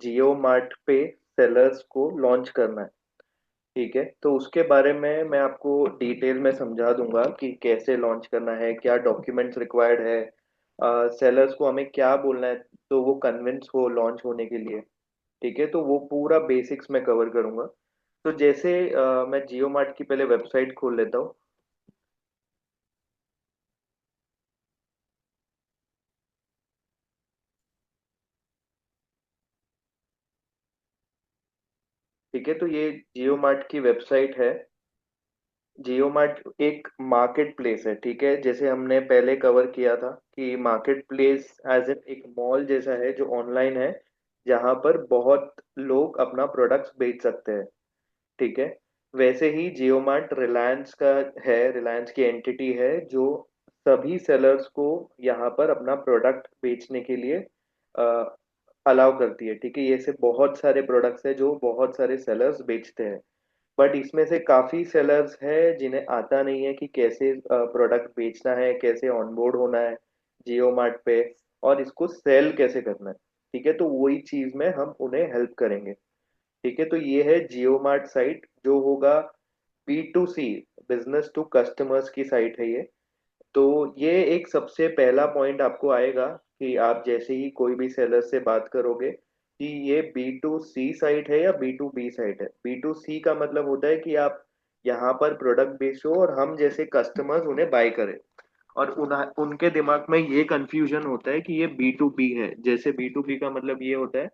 जियो mart पे sellers को launch करना है। ठीक है, तो उसके बारे में मैं आपको डिटेल में समझा दूंगा कि कैसे लॉन्च करना है, क्या डॉक्यूमेंट्स रिक्वायर्ड है, सेलर्स को हमें क्या बोलना है तो वो कन्विंस हो लॉन्च होने के लिए। ठीक है, तो वो पूरा बेसिक्स में कवर करूंगा। तो जैसे मैं जियो मार्ट की पहले वेबसाइट खोल लेता हूँ। ठीक है, तो ये जियो मार्ट की वेबसाइट है। जियो मार्ट एक मार्केट प्लेस है। ठीक है, जैसे हमने पहले कवर किया था कि मार्केट प्लेस एज एन एक मॉल जैसा है जो ऑनलाइन है, जहां पर बहुत लोग अपना प्रोडक्ट्स बेच सकते हैं। ठीक है, वैसे ही जियो मार्ट रिलायंस का है, रिलायंस की एंटिटी है जो सभी सेलर्स को यहाँ पर अपना प्रोडक्ट बेचने के लिए अलाउ करती है। ठीक है, ये से बहुत सारे प्रोडक्ट्स है जो बहुत सारे सेलर्स बेचते हैं। बट इसमें से काफी सेलर्स है जिन्हें आता नहीं है कि कैसे प्रोडक्ट बेचना है, कैसे ऑनबोर्ड होना है जियो मार्ट पे, और इसको सेल कैसे करना है। ठीक है, तो वही चीज में हम उन्हें हेल्प करेंगे। ठीक है, तो ये है जियो मार्ट साइट जो होगा B2C, बिजनेस टू कस्टमर्स की साइट है ये। तो ये एक सबसे पहला पॉइंट आपको आएगा कि आप जैसे ही कोई भी सेलर से बात करोगे कि ये B2C साइट है या B2B साइट है। B2C का मतलब होता है कि आप यहाँ पर प्रोडक्ट बेचो और हम जैसे कस्टमर्स उन्हें बाय करें। और उनके दिमाग में ये कंफ्यूजन होता है कि ये B2B है। जैसे B2B का मतलब ये होता है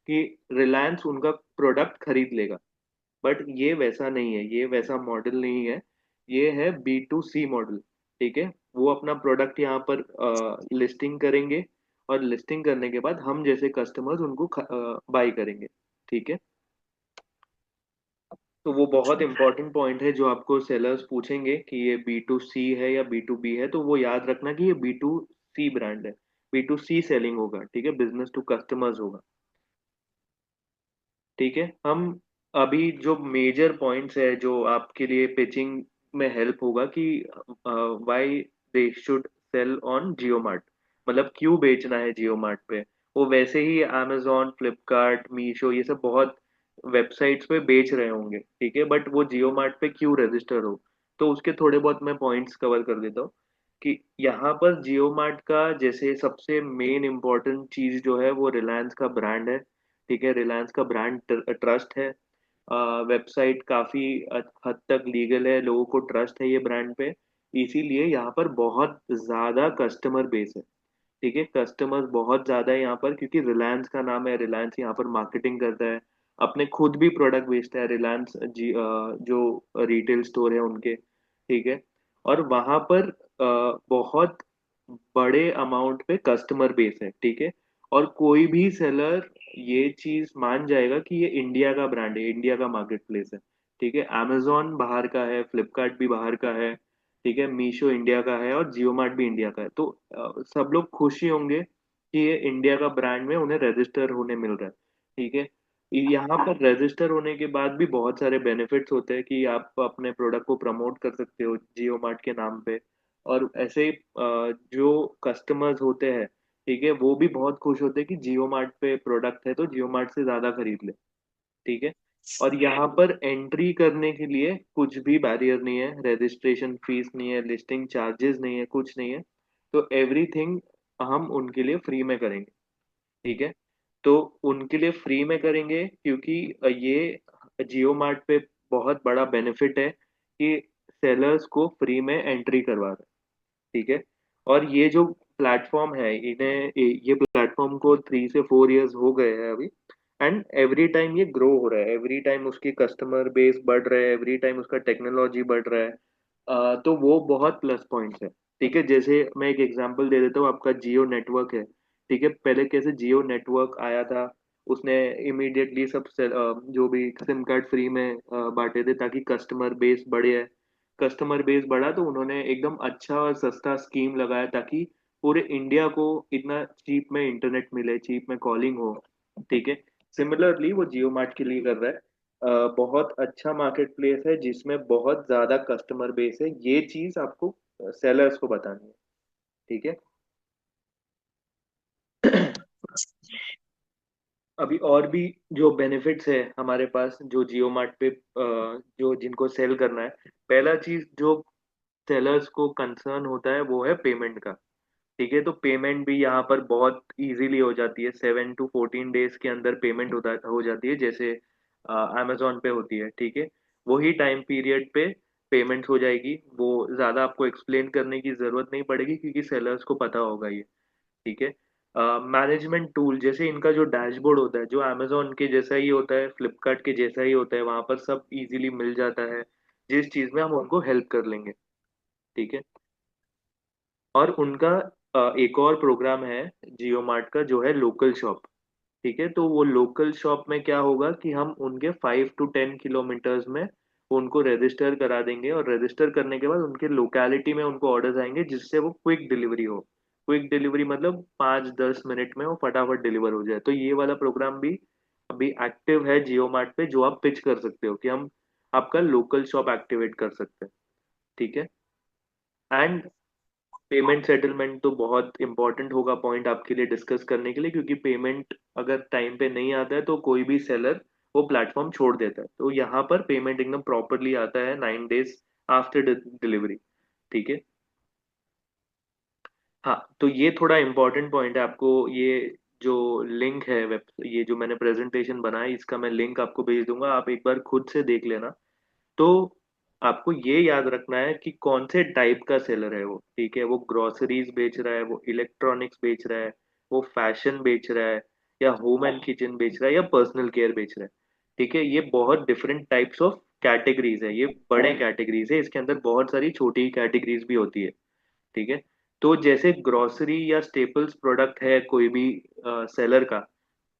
कि रिलायंस उनका प्रोडक्ट खरीद लेगा, बट ये वैसा नहीं है, ये वैसा मॉडल नहीं है। ये है B2C मॉडल। ठीक है, वो अपना प्रोडक्ट यहाँ पर लिस्टिंग करेंगे, और लिस्टिंग करने के बाद हम जैसे कस्टमर्स उनको बाई करेंगे। ठीक है, तो वो बहुत इंपॉर्टेंट पॉइंट है जो आपको सेलर्स पूछेंगे कि ये B2C है या B2B है, तो वो याद रखना कि ये B2C ब्रांड है। B2C सेलिंग होगा। ठीक है, बिजनेस टू कस्टमर्स होगा। ठीक है, हम अभी जो मेजर पॉइंट्स है जो आपके लिए पिचिंग में हेल्प होगा कि why they should sell on Jio mart, मतलब क्यों बेचना है जियो मार्ट पे। वो वैसे ही amazon फ्लिपकार्ट मीशो ये सब बहुत वेबसाइट्स पे बेच रहे होंगे। ठीक है, बट वो जियो मार्ट पे क्यों रजिस्टर हो, तो उसके थोड़े बहुत मैं पॉइंट्स कवर कर देता हूँ कि यहाँ पर जियो मार्ट का जैसे सबसे मेन इम्पोर्टेंट चीज जो है वो रिलायंस का ब्रांड है। ठीक है, रिलायंस का ब्रांड ट्रस्ट है। वेबसाइट काफी हद तक लीगल है, लोगों को ट्रस्ट है ये ब्रांड पे, इसीलिए यहाँ पर बहुत ज्यादा कस्टमर बेस है। ठीक है, कस्टमर्स बहुत ज्यादा है यहाँ पर क्योंकि रिलायंस का नाम है, रिलायंस यहाँ पर मार्केटिंग करता है, अपने खुद भी प्रोडक्ट बेचता है रिलायंस जो रिटेल स्टोर है उनके। ठीक है, और वहां पर बहुत बड़े अमाउंट पे कस्टमर बेस है। ठीक है, और कोई भी सेलर ये चीज मान जाएगा कि ये इंडिया का ब्रांड है, इंडिया का मार्केट प्लेस है। ठीक है, amazon बाहर का है, फ्लिपकार्ट भी बाहर का है, ठीक है, मीशो इंडिया का है, और जियो मार्ट भी इंडिया का है। तो सब लोग खुशी होंगे कि ये इंडिया का ब्रांड में उन्हें रजिस्टर होने मिल रहा है। ठीक है, यहाँ पर रजिस्टर होने के बाद भी बहुत सारे बेनिफिट्स होते हैं कि आप अपने प्रोडक्ट को प्रमोट कर सकते हो जियो मार्ट के नाम पे। और ऐसे ही जो कस्टमर्स होते हैं, ठीक है, वो भी बहुत खुश होते हैं कि जियो मार्ट पे प्रोडक्ट है तो जियो मार्ट से ज्यादा खरीद ले। ठीक है, और यहाँ पर एंट्री करने के लिए कुछ भी बैरियर नहीं है, रजिस्ट्रेशन फीस नहीं है, लिस्टिंग चार्जेस नहीं है, कुछ नहीं है। तो एवरीथिंग हम उनके लिए फ्री में करेंगे। ठीक है, तो उनके लिए फ्री में करेंगे क्योंकि ये जियो मार्ट पे बहुत बड़ा बेनिफिट है कि सेलर्स को फ्री में एंट्री करवा रहे हैं। ठीक है, और ये जो प्लेटफॉर्म है इन्हें ये प्लेटफॉर्म को 3 से 4 इयर्स हो गए हैं अभी। एंड एवरी टाइम ये ग्रो हो रहा है, एवरी टाइम उसकी कस्टमर बेस बढ़ रहा है, एवरी टाइम उसका टेक्नोलॉजी बढ़ रहा है। तो वो बहुत प्लस पॉइंट्स है। ठीक है, जैसे मैं एक एग्जांपल दे देता हूँ, आपका जियो नेटवर्क है। ठीक है, पहले कैसे जियो नेटवर्क आया था, उसने इमीडिएटली सब जो भी सिम कार्ड फ्री में बांटे थे ताकि कस्टमर बेस बढ़े। कस्टमर बेस बढ़ा तो उन्होंने एकदम अच्छा और सस्ता स्कीम लगाया ताकि पूरे इंडिया को इतना चीप में इंटरनेट मिले, चीप में कॉलिंग हो। ठीक है, सिमिलरली वो जियो मार्ट के लिए कर रहा है। बहुत अच्छा मार्केट प्लेस है जिसमें बहुत ज्यादा कस्टमर बेस है, ये चीज आपको सेलर्स को बतानी है। ठीक है। अभी और भी जो बेनिफिट्स है हमारे पास जो जियो मार्ट पे जो जिनको सेल करना है, पहला चीज जो सेलर्स को कंसर्न होता है वो है पेमेंट का। ठीक है, तो पेमेंट भी यहाँ पर बहुत इजीली हो जाती है, 7 to 14 डेज के अंदर पेमेंट होता हो जाती है, जैसे अमेजोन पे होती है। ठीक है, वही टाइम पीरियड पे पेमेंट हो जाएगी, वो ज़्यादा आपको एक्सप्लेन करने की ज़रूरत नहीं पड़ेगी क्योंकि सेलर्स को पता होगा ये। ठीक है, मैनेजमेंट टूल जैसे इनका जो डैशबोर्ड होता है जो अमेजोन के जैसा ही होता है, फ्लिपकार्ट के जैसा ही होता है, वहां पर सब इजीली मिल जाता है जिस चीज़ में हम उनको हेल्प कर लेंगे। ठीक है, और उनका एक और प्रोग्राम है जियो मार्ट का जो है लोकल शॉप। ठीक है, तो वो लोकल शॉप में क्या होगा कि हम उनके 5 to 10 किलोमीटर्स में उनको रजिस्टर करा देंगे, और रजिस्टर करने के बाद उनके लोकेलिटी में उनको ऑर्डर्स आएंगे जिससे वो क्विक डिलीवरी हो। क्विक डिलीवरी मतलब 5-10 मिनट में वो फटाफट डिलीवर हो जाए। तो ये वाला प्रोग्राम भी अभी एक्टिव है जियो मार्ट पे, जो आप पिच कर सकते हो कि हम आपका लोकल शॉप एक्टिवेट कर सकते हैं। ठीक है, एंड पेमेंट सेटलमेंट तो बहुत इंपॉर्टेंट होगा पॉइंट आपके लिए डिस्कस करने के लिए, क्योंकि पेमेंट अगर टाइम पे नहीं आता है तो कोई भी सेलर वो प्लेटफॉर्म छोड़ देता है। तो यहाँ पर पेमेंट एकदम प्रॉपरली आता है 9 डेज आफ्टर डिलीवरी। ठीक है, हाँ, तो ये थोड़ा इंपॉर्टेंट पॉइंट है आपको। ये जो लिंक है वेब, ये जो मैंने प्रेजेंटेशन बनाया इसका मैं लिंक आपको भेज दूंगा, आप एक बार खुद से देख लेना। तो आपको ये याद रखना है कि कौन से टाइप का सेलर है वो। ठीक है, वो ग्रोसरीज बेच रहा है, वो इलेक्ट्रॉनिक्स बेच रहा है, वो फैशन बेच रहा है, या होम एंड किचन बेच रहा है, या पर्सनल केयर बेच रहा है। ठीक है, ये बहुत डिफरेंट टाइप्स ऑफ कैटेगरीज है, ये बड़े कैटेगरीज है, इसके अंदर बहुत सारी छोटी कैटेगरीज भी होती है। ठीक है, तो जैसे ग्रोसरी या स्टेपल्स प्रोडक्ट है कोई भी सेलर का,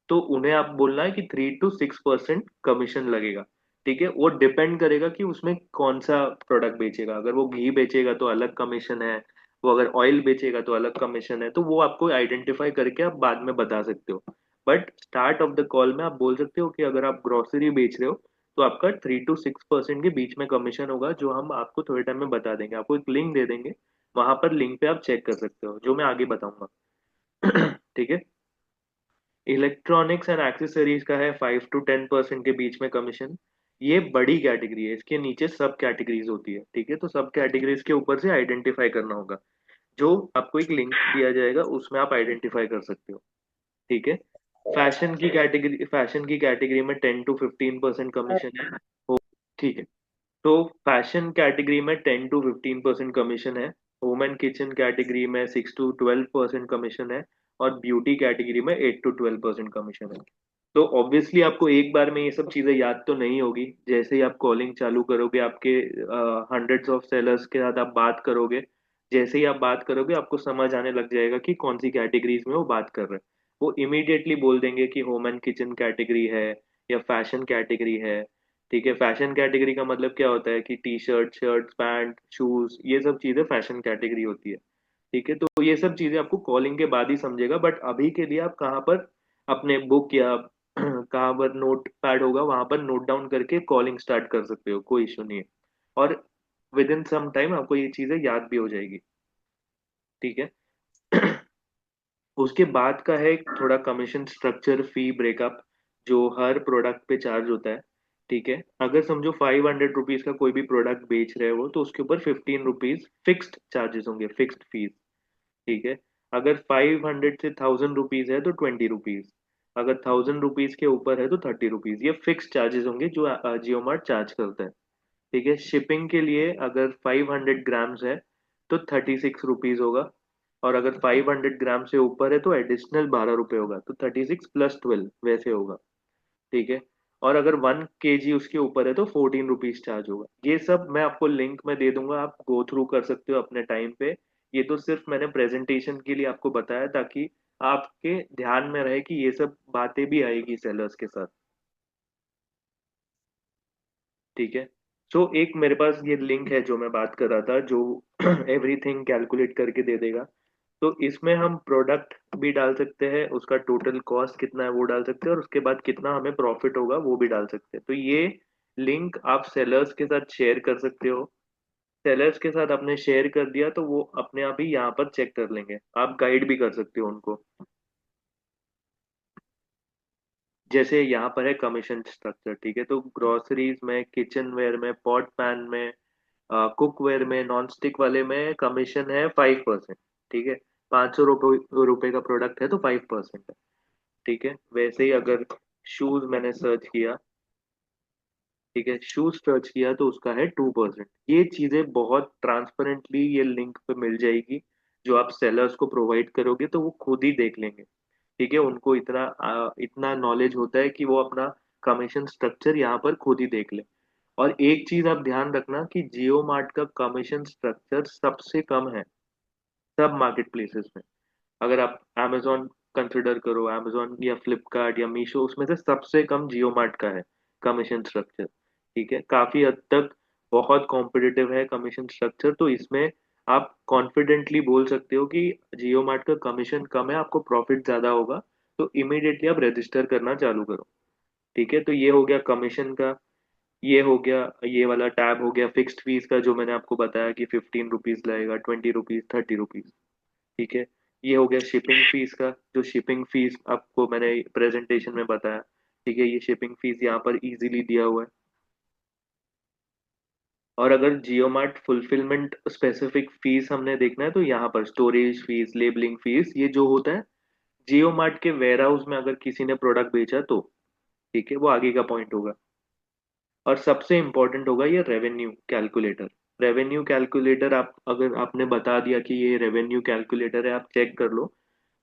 तो उन्हें आप बोलना है कि 3 to 6% कमीशन लगेगा। ठीक है, वो डिपेंड करेगा कि उसमें कौन सा प्रोडक्ट बेचेगा। अगर वो घी बेचेगा तो अलग कमीशन है, वो अगर ऑयल बेचेगा तो अलग कमीशन है, तो वो आपको आइडेंटिफाई करके आप बाद में बता सकते हो। But start of the call में आप बोल सकते हो कि अगर आप ग्रोसरी बेच रहे हो तो आपका 3 to 6% के बीच में कमीशन होगा, जो हम आपको थोड़े टाइम में बता देंगे, आपको एक लिंक दे देंगे, वहां पर लिंक पे आप चेक कर सकते हो जो मैं आगे बताऊंगा। ठीक है, इलेक्ट्रॉनिक्स एंड एक्सेसरीज का है 5 to 10% के बीच में कमीशन। ये बड़ी कैटेगरी है, इसके नीचे सब कैटेगरीज होती है। ठीक है, तो सब कैटेगरीज के ऊपर से आइडेंटिफाई करना होगा, जो आपको एक लिंक दिया जाएगा उसमें आप आइडेंटिफाई कर सकते हो। ठीक है, फैशन की कैटेगरी में 10 to 15% कमीशन है। ठीक है, तो फैशन कैटेगरी में 10 to 15% कमीशन है, होम एंड किचन कैटेगरी में 6 to 12% कमीशन है, और ब्यूटी कैटेगरी में 8 to 12% कमीशन है। तो ऑब्वियसली आपको एक बार में ये सब चीजें याद तो नहीं होगी, जैसे ही आप कॉलिंग चालू करोगे आपके हंड्रेड्स ऑफ सेलर्स के साथ आप बात करोगे, जैसे ही आप बात करोगे आपको समझ आने लग जाएगा कि कौन सी कैटेगरीज में वो बात कर रहे हैं। वो इमीडिएटली बोल देंगे कि होम एंड किचन कैटेगरी है या फैशन कैटेगरी है। ठीक है, फैशन कैटेगरी का मतलब क्या होता है कि T shirt, shirt, pant, shoes, ये सब चीजें फैशन कैटेगरी होती है। ठीक है, तो ये सब चीजें आपको कॉलिंग के बाद ही समझेगा, बट अभी के लिए आप कहाँ पर अपने बुक या कहाँ पर नोट पैड होगा वहां पर नोट डाउन करके कॉलिंग स्टार्ट कर सकते हो, कोई इशू नहीं है। और विद इन सम टाइम आपको ये चीजें याद भी हो जाएगी। ठीक है, उसके बाद का है थोड़ा कमीशन स्ट्रक्चर फी ब्रेकअप, जो हर प्रोडक्ट पे चार्ज होता है। ठीक है, अगर समझो 500 रुपीज का कोई भी प्रोडक्ट बेच रहे हो तो उसके ऊपर 15 रुपीज फिक्स्ड चार्जेस होंगे, फिक्स्ड फीस। ठीक है, अगर 500 से 1000 रुपीज है तो 20 रुपीज, अगर 1000 रुपीज के ऊपर है तो 30 रुपीज, ये फिक्स चार्जेस होंगे जो जियो मार्ट चार्ज करता है। ठीक है, शिपिंग के लिए अगर 500 ग्राम्स है तो 36 रुपीज होगा, और अगर 500 ग्राम से ऊपर है तो एडिशनल 12 रुपये होगा, तो 36 + 12 वैसे होगा। ठीक है, और अगर 1 kg उसके ऊपर है तो 14 रुपीज चार्ज होगा। ये सब मैं आपको लिंक में दे दूंगा, आप गो थ्रू कर सकते हो अपने टाइम पे। ये तो सिर्फ मैंने प्रेजेंटेशन के लिए आपको बताया ताकि आपके ध्यान में रहे कि ये सब बातें भी आएगी सेलर्स के साथ। ठीक है, सो एक मेरे पास ये लिंक है जो मैं बात कर रहा था, जो एवरीथिंग कैलकुलेट करके दे देगा। तो इसमें हम प्रोडक्ट भी डाल सकते हैं, उसका टोटल कॉस्ट कितना है वो डाल सकते हैं, और उसके बाद कितना हमें प्रॉफिट होगा वो भी डाल सकते हैं। तो ये लिंक आप सेलर्स के साथ शेयर कर सकते हो। सेलर्स के साथ आपने शेयर कर दिया तो वो अपने आप ही यहाँ पर चेक कर लेंगे, आप गाइड भी कर सकते हो उनको। जैसे यहाँ पर है कमीशन स्ट्रक्चर, ठीक है, तो ग्रोसरीज में, किचन वेयर में, पॉट पैन में, कुक वेयर में, नॉन स्टिक वाले में कमीशन है 5%। ठीक है, 500 रुपये का प्रोडक्ट है तो 5% है। ठीक है, वैसे ही अगर शूज मैंने सर्च किया, ठीक है, शूज सर्च किया तो उसका है 2%। ये चीजें बहुत ट्रांसपेरेंटली ये लिंक पे मिल जाएगी, जो आप सेलर्स को प्रोवाइड करोगे तो वो खुद ही देख लेंगे। ठीक है, उनको इतना नॉलेज होता है कि वो अपना कमीशन स्ट्रक्चर यहाँ पर खुद ही देख ले। और एक चीज आप ध्यान रखना कि जियो मार्ट का कमीशन स्ट्रक्चर सबसे कम है सब मार्केट प्लेसेस में। अगर आप amazon कंसिडर करो, amazon या फ्लिपकार्ट या मीशो, उसमें से सबसे कम जियो मार्ट का है कमीशन स्ट्रक्चर। ठीक है, काफी हद तक बहुत कॉम्पिटिटिव है कमीशन स्ट्रक्चर, तो इसमें आप कॉन्फिडेंटली बोल सकते हो कि जियो मार्ट का कमीशन कम है, आपको प्रॉफिट ज्यादा होगा, तो इमीडिएटली आप रजिस्टर करना चालू करो। ठीक है, तो ये हो गया कमीशन का। ये हो गया, ये वाला टैब हो गया फिक्स्ड फीस का, जो मैंने आपको बताया कि 15 रुपीज लगेगा, 20 रुपीज, 30 रुपीज। ठीक है, ये हो गया शिपिंग फीस का, जो शिपिंग फीस आपको मैंने प्रेजेंटेशन में बताया। ठीक है, ये शिपिंग फीस यहाँ पर इजीली दिया हुआ है। और अगर जियो मार्ट फुलफिलमेंट स्पेसिफिक फीस हमने देखना है तो यहाँ पर स्टोरेज फीस, लेबलिंग फीस, ये जो होता है जियो मार्ट के वेयर हाउस में अगर किसी ने प्रोडक्ट बेचा तो, ठीक है, वो आगे का पॉइंट होगा। और सबसे इम्पोर्टेंट होगा ये रेवेन्यू कैलकुलेटर। रेवेन्यू कैलकुलेटर, आप अगर आपने बता दिया कि ये रेवेन्यू कैलकुलेटर है, आप चेक कर लो,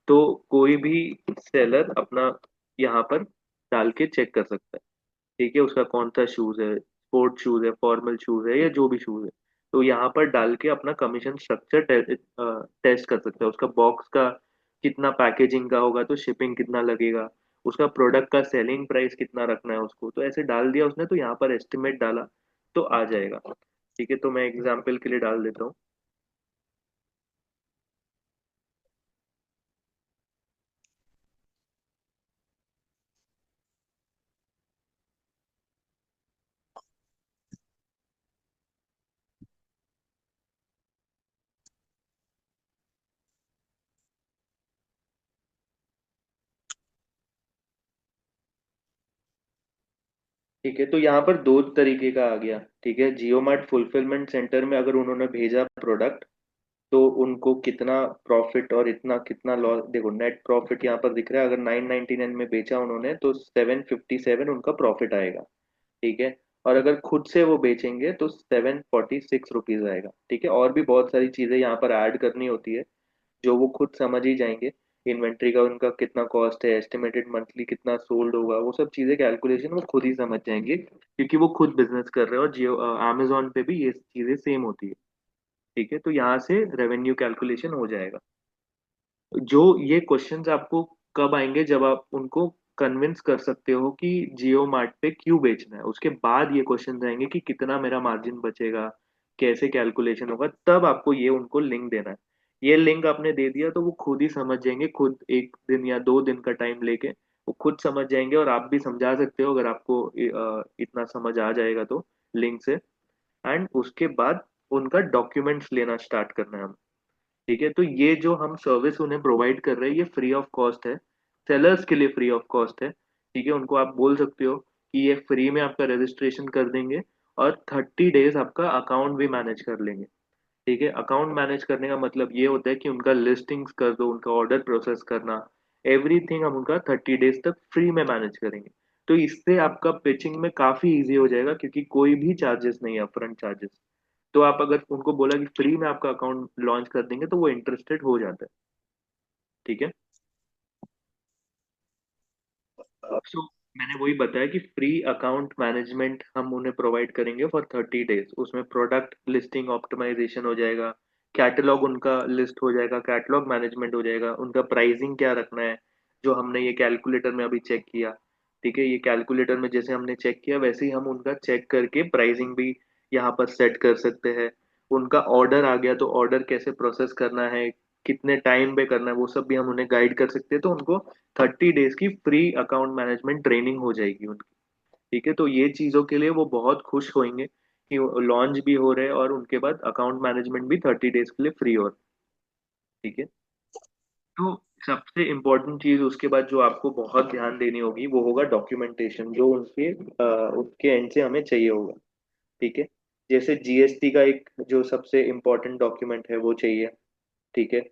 तो कोई भी सेलर अपना यहाँ पर डाल के चेक कर सकता है। ठीक है, उसका कौन सा शूज है, स्पोर्ट शूज है, फॉर्मल शूज है, या जो भी शूज है, तो यहाँ पर डाल के अपना कमीशन स्ट्रक्चर टेस्ट कर सकता है। उसका बॉक्स का कितना पैकेजिंग का होगा तो शिपिंग कितना लगेगा, उसका प्रोडक्ट का सेलिंग प्राइस कितना रखना है उसको, तो ऐसे डाल दिया उसने तो यहाँ पर एस्टिमेट डाला तो आ जाएगा। ठीक है, तो मैं एग्जाम्पल के लिए डाल देता हूँ। ठीक है, तो यहाँ पर दो तरीके का आ गया। ठीक है, जियो मार्ट फुलफिलमेंट सेंटर में अगर उन्होंने भेजा प्रोडक्ट तो उनको कितना प्रॉफिट और इतना कितना लॉस, देखो नेट प्रॉफिट यहाँ पर दिख रहा है, अगर 999 में बेचा उन्होंने तो 757 उनका प्रॉफिट आएगा। ठीक है, और अगर खुद से वो बेचेंगे तो 746 रुपीज आएगा। ठीक है, और भी बहुत सारी चीजें यहाँ पर ऐड करनी होती है जो वो खुद समझ ही जाएंगे। इन्वेंट्री का उनका कितना कॉस्ट है, एस्टिमेटेड मंथली कितना सोल्ड होगा, वो सब चीजें कैलकुलेशन वो खुद ही समझ जाएंगे, क्योंकि वो खुद बिजनेस कर रहे हैं। और जियो अमेजोन पे भी ये चीजें सेम होती है। ठीक है, तो यहाँ से रेवेन्यू कैलकुलेशन हो जाएगा। जो ये क्वेश्चंस आपको कब आएंगे, जब आप उनको कन्विंस कर सकते हो कि जियो मार्ट पे क्यों बेचना है, उसके बाद ये क्वेश्चंस आएंगे कि कितना मेरा मार्जिन बचेगा, कैसे कैलकुलेशन होगा, तब आपको ये उनको लिंक देना है। ये लिंक आपने दे दिया तो वो खुद ही समझ जाएंगे, खुद 1 दिन या 2 दिन का टाइम लेके वो खुद समझ जाएंगे। और आप भी समझा सकते हो अगर आपको इतना समझ आ जाएगा तो, लिंक से। एंड उसके बाद उनका डॉक्यूमेंट्स लेना स्टार्ट करना है। ठीक है, तो ये जो हम सर्विस उन्हें प्रोवाइड कर रहे हैं ये फ्री ऑफ कॉस्ट है, सेलर्स के लिए फ्री ऑफ कॉस्ट है। ठीक है, उनको आप बोल सकते हो कि ये फ्री में आपका रजिस्ट्रेशन कर देंगे और 30 डेज आपका अकाउंट भी मैनेज कर लेंगे। ठीक है, अकाउंट मैनेज करने का मतलब ये होता है कि उनका लिस्टिंग्स कर दो, उनका ऑर्डर प्रोसेस करना, एवरीथिंग हम उनका 30 डेज तक फ्री में मैनेज करेंगे। तो इससे आपका पिचिंग में काफी इजी हो जाएगा, क्योंकि कोई भी चार्जेस नहीं है, अपफ्रंट चार्जेस। तो आप अगर उनको बोला कि फ्री में आपका अकाउंट लॉन्च कर देंगे तो वो इंटरेस्टेड हो जाता है। ठीक है, सो मैंने वही बताया कि फ्री अकाउंट मैनेजमेंट हम उन्हें प्रोवाइड करेंगे फॉर 30 डेज। उसमें प्रोडक्ट लिस्टिंग ऑप्टिमाइजेशन हो जाएगा, कैटलॉग उनका लिस्ट हो जाएगा, कैटलॉग मैनेजमेंट हो जाएगा, उनका प्राइसिंग क्या रखना है, जो हमने ये कैलकुलेटर में अभी चेक किया। ठीक है, ये कैलकुलेटर में जैसे हमने चेक किया वैसे ही हम उनका चेक करके प्राइसिंग भी यहाँ पर सेट कर सकते हैं। उनका ऑर्डर आ गया तो ऑर्डर कैसे प्रोसेस करना है, कितने टाइम पे करना है, वो सब भी हम उन्हें गाइड कर सकते हैं। तो उनको 30 डेज की फ्री अकाउंट मैनेजमेंट ट्रेनिंग हो जाएगी उनकी। ठीक है, तो ये चीज़ों के लिए वो बहुत खुश होंगे कि लॉन्च भी हो रहे हैं और उनके बाद अकाउंट मैनेजमेंट भी 30 डेज के लिए फ्री हो रहा है। ठीक है, तो सबसे इम्पोर्टेंट चीज उसके बाद जो आपको बहुत ध्यान देनी होगी वो होगा डॉक्यूमेंटेशन, जो उसके एंड से हमें चाहिए होगा। ठीक है। जैसे जीएसटी का एक जो सबसे इम्पोर्टेंट डॉक्यूमेंट है वो चाहिए। ठीक है।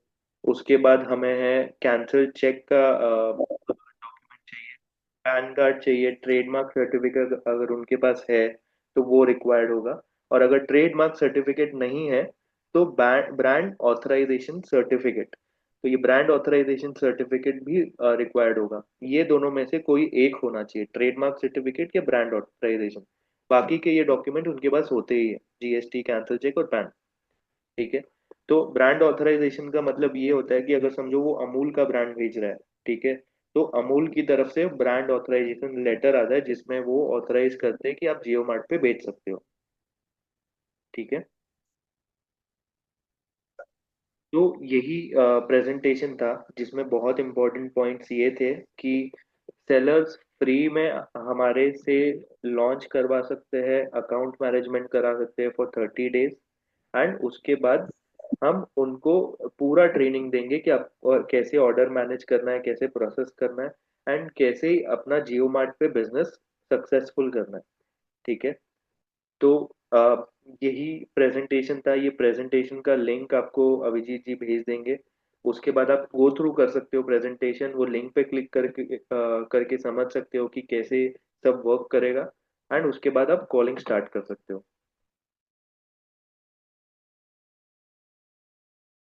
उसके बाद हमें है कैंसल चेक का डॉक्यूमेंट चाहिए। पैन कार्ड चाहिए, ट्रेडमार्क सर्टिफिकेट अगर उनके पास है तो वो रिक्वायर्ड होगा। और अगर ट्रेडमार्क सर्टिफिकेट नहीं है तो ब्रांड ऑथराइजेशन सर्टिफिकेट, तो ये ब्रांड ऑथराइजेशन सर्टिफिकेट भी रिक्वायर्ड होगा। ये दोनों में से कोई एक होना चाहिए, ट्रेडमार्क सर्टिफिकेट या ब्रांड ऑथराइजेशन। बाकी के ये डॉक्यूमेंट उनके पास होते ही है, जीएसटी, कैंसल चेक और पैन। ठीक है। तो ब्रांड ऑथराइजेशन का मतलब ये होता है कि अगर समझो वो अमूल का ब्रांड भेज रहा है, ठीक है, तो अमूल की तरफ से ब्रांड ऑथराइजेशन लेटर आता है जिसमें वो ऑथराइज करते हैं कि आप जियो मार्ट पे बेच सकते हो। ठीक है। तो यही प्रेजेंटेशन था जिसमें बहुत इंपॉर्टेंट पॉइंट्स ये थे कि सेलर्स फ्री में हमारे से लॉन्च करवा सकते हैं, अकाउंट मैनेजमेंट करा सकते हैं फॉर 30 डेज। एंड उसके बाद हम उनको पूरा ट्रेनिंग देंगे कि आप और कैसे ऑर्डर मैनेज करना है, कैसे प्रोसेस करना है, एंड कैसे अपना जियो मार्ट पे बिजनेस सक्सेसफुल करना है। ठीक है। तो यही प्रेजेंटेशन था। ये प्रेजेंटेशन का लिंक आपको अभिजीत जी भेज देंगे। उसके बाद आप गो थ्रू कर सकते हो प्रेजेंटेशन, वो लिंक पे क्लिक करके करके समझ सकते हो कि कैसे सब वर्क करेगा। एंड उसके बाद आप कॉलिंग स्टार्ट कर सकते हो।